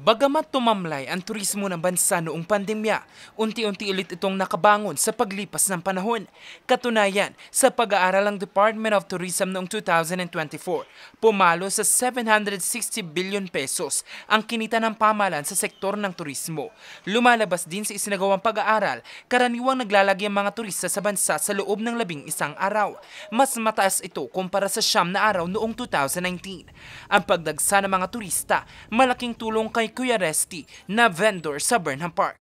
Bagamat tumamlay ang turismo ng bansa noong pandemya, unti-unti ulit itong nakabangon sa paglipas ng panahon. Katunayan, sa pag-aaral ng Department of Tourism noong 2024, pumalo sa 760 billion pesos ang kinita ng pamahalaan sa sektor ng turismo. Lumalabas din sa isinagawang pag-aaral, karaniwang naglalagi ang mga turista sa bansa sa loob ng 11 araw. Mas mataas ito kumpara sa 9 na araw noong 2019. Ang pagdagsa ng mga turista, malaking tulong kay Kuya Resty na vendor sa Burnham Park.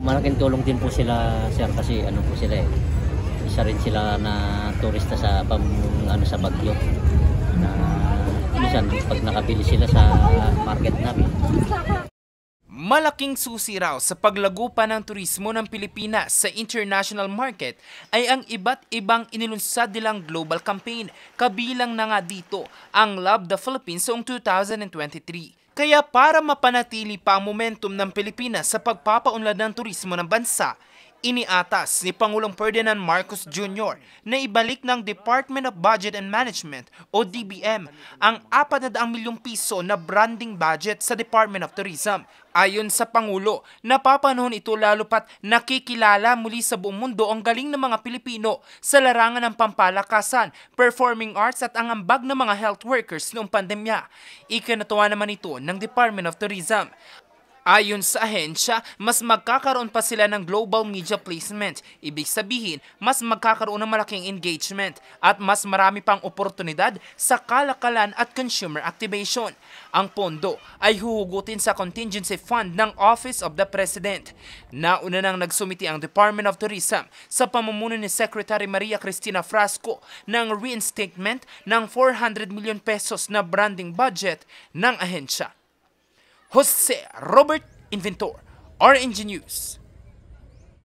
Malaking tulong din po sila, sir, kasi ano po sila isa rin sila na turista sa sa Bagyo. Na minsan pag nakabili sila sa market namin. Malaking susi raw sa paglago pa ng turismo ng Pilipinas sa international market ay ang iba't ibang inilunsad nilang global campaign. Kabilang na nga dito ang Love the Philippines noong 2023. Kaya para mapanatili pa ang momentum ng Pilipinas sa pagpapaunlad ng turismo ng bansa, iniatas ni Pangulong Ferdinand Marcos Jr. na ibalik ng Department of Budget and Management o DBM ang 400 milyong piso na branding budget sa Department of Tourism. Ayon sa Pangulo, napapanahon ito lalo pat nakikilala muli sa buong mundo ang galing ng mga Pilipino sa larangan ng pampalakasan, performing arts at ang ambag ng mga health workers noong pandemya. Ikinatuwa naman ito ng Department of Tourism. Ayon sa ahensya, mas magkakaroon pa sila ng global media placement. Ibig sabihin, mas magkakaroon ng malaking engagement at mas marami pang oportunidad sa kalakalan at consumer activation. Ang pondo ay huhugutin sa contingency fund ng Office of the President. Nauna nang nagsumiti ang Department of Tourism sa pamumuno ni Secretary Maria Cristina Frasco ng reinstatement ng 400 million pesos na branding budget ng ahensya. Jose Robert Inventor, RNG News.